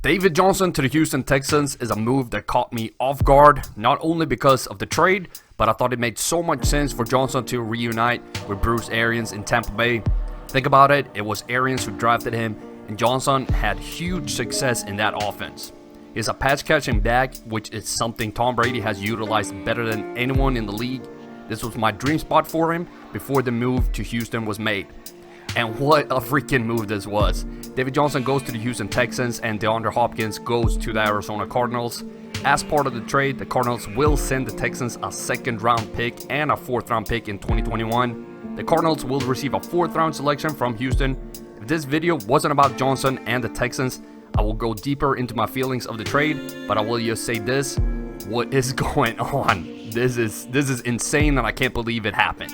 David Johnson to the Houston Texans is a move that caught me off guard, not only because of the trade, but I thought it made so much sense for Johnson to reunite with Bruce Arians in Tampa Bay. Think about it, it was Arians who drafted him, and Johnson had huge success in that offense. He's a pass-catching back, which is something Tom Brady has utilized better than anyone in the league. This was my dream spot for him before the move to Houston was made. And what a freaking move this was. David Johnson goes to the Houston Texans and DeAndre Hopkins goes to the Arizona Cardinals. As part of the trade, the Cardinals will send the Texans a second-round pick and a fourth-round pick in 2021. The Cardinals will receive a fourth-round selection from Houston. If this video wasn't about Johnson and the Texans, I will go deeper into my feelings of the trade, but I will just say this: what is going on? This is insane and I can't believe it happened.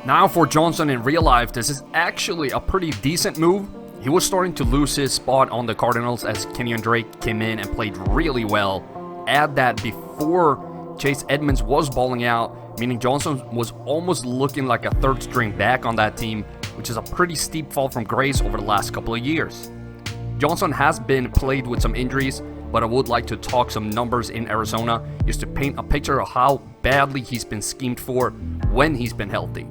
Now for Johnson in real life, this is actually a pretty decent move. He was starting to lose his spot on the Cardinals as Kenyan Drake came in and played really well. Add that before Chase Edmonds was balling out, meaning Johnson was almost looking like a third string back on that team, which is a pretty steep fall from grace over the last couple of years. Johnson has been plagued with some injuries, but I would like to talk some numbers in Arizona just to paint a picture of how badly he's been schemed for when he's been healthy.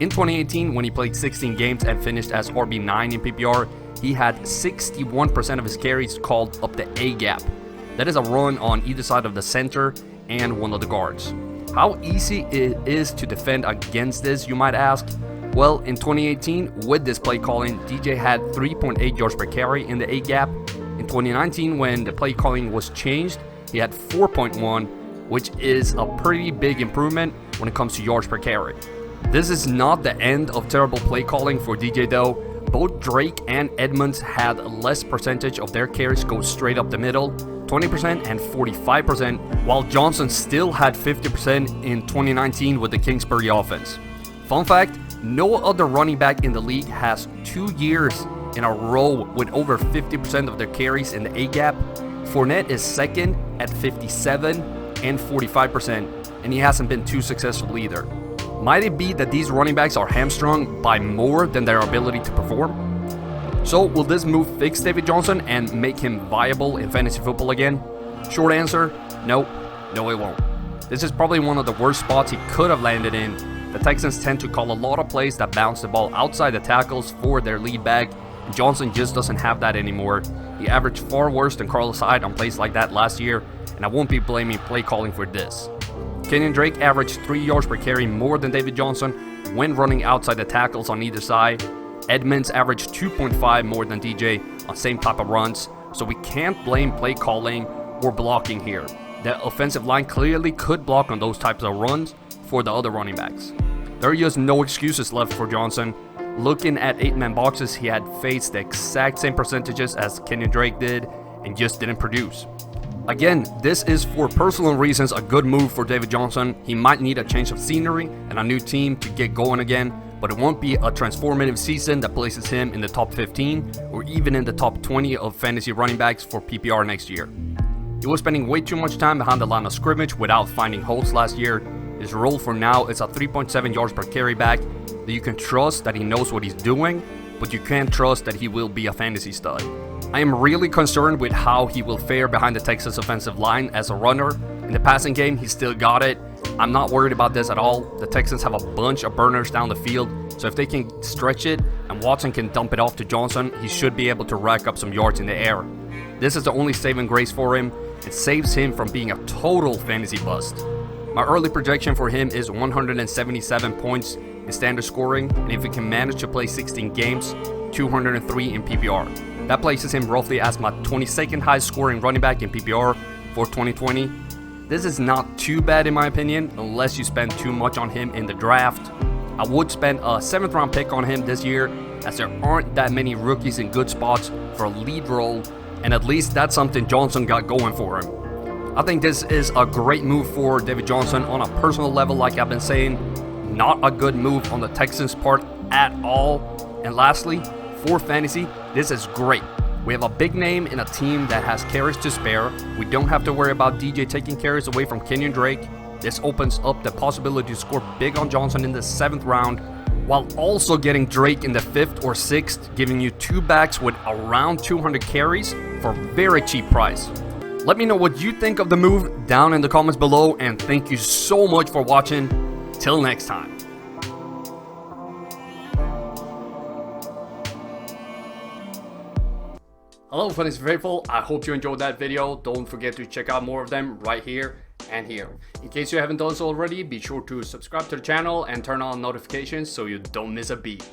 In 2018, when he played 16 games and finished as RB9 in PPR, he had 61% of his carries called up the A-gap. That is a run on either side of the center and one of the guards. How easy it is to defend against this, you might ask? Well, in 2018, with this play calling, DJ had 3.8 yards per carry in the A-gap. In 2019, when the play calling was changed, he had 4.1, which is a pretty big improvement when it comes to yards per carry. This is not the end of terrible play calling for DJ though. Both Drake and Edmonds had less percentage of their carries go straight up the middle, 20% and 45%, while Johnson still had 50% in 2019 with the Kingsbury offense. Fun fact, no other running back in the league has 2 years in a row with over 50% of their carries in the A-gap. Fournette is second at 57 and 45%, and he hasn't been too successful either. Might it be that these running backs are hamstrung by more than their ability to perform? So will this move fix David Johnson and make him viable in fantasy football again? Short answer, no it won't. This is probably one of the worst spots he could have landed in. The Texans tend to call a lot of plays that bounce the ball outside the tackles for their lead back, and Johnson just doesn't have that anymore. He averaged far worse than Carlos Hyde on plays like that last year, and I won't be blaming play calling for this. Kenyan Drake averaged 3 yards per carry more than David Johnson when running outside the tackles on either side. Edmonds averaged 2.5 more than DJ on same type of runs, so we can't blame play calling or blocking here. The offensive line clearly could block on those types of runs for the other running backs. There are just no excuses left for Johnson. Looking at 8-man boxes, he had faced the exact same percentages as Kenyan Drake did and just didn't produce. Again, this is for personal reasons a good move for David Johnson. He might need a change of scenery and a new team to get going again, but it won't be a transformative season that places him in the top 15 or even in the top 20 of fantasy running backs for PPR next year. He was spending way too much time behind the line of scrimmage without finding holes last year. His role for now is a 3.7 yards per carry back that you can trust that he knows what he's doing, but you can't trust that he will be a fantasy stud. I am really concerned with how he will fare behind the Texas offensive line as a runner. In the passing game, he still got it. I'm not worried about this at all. The Texans have a bunch of burners down the field, so if they can stretch it and Watson can dump it off to Johnson, he should be able to rack up some yards in the air. This is the only saving grace for him. It saves him from being a total fantasy bust. My early projection for him is 177 points in standard scoring, and if he can manage to play 16 games, 203 in PPR. That places him roughly as my 22nd highest scoring running back in PPR for 2020. This is not too bad in my opinion, unless you spend too much on him in the draft. I would spend a 7th round pick on him this year, as there aren't that many rookies in good spots for a lead role, and at least that's something Johnson got going for him. I think this is a great move for David Johnson on a personal level, like I've been saying. Not a good move on the Texans' part at all. And lastly, for fantasy, this is great. We have a big name in a team that has carries to spare. We don't have to worry about DJ taking carries away from Kenyan Drake. This opens up the possibility to score big on Johnson in the 7th round, while also getting Drake in the 5th or 6th, giving you 2 backs with around 200 carries for a very cheap price. Let me know what you think of the move down in the comments below, and thank you so much for watching. Till next time. Hello Fantasy Faithful, I hope you enjoyed that video. Don't forget to check out more of them right here and here. In case you haven't done so already, be sure to subscribe to the channel and turn on notifications so you don't miss a beat.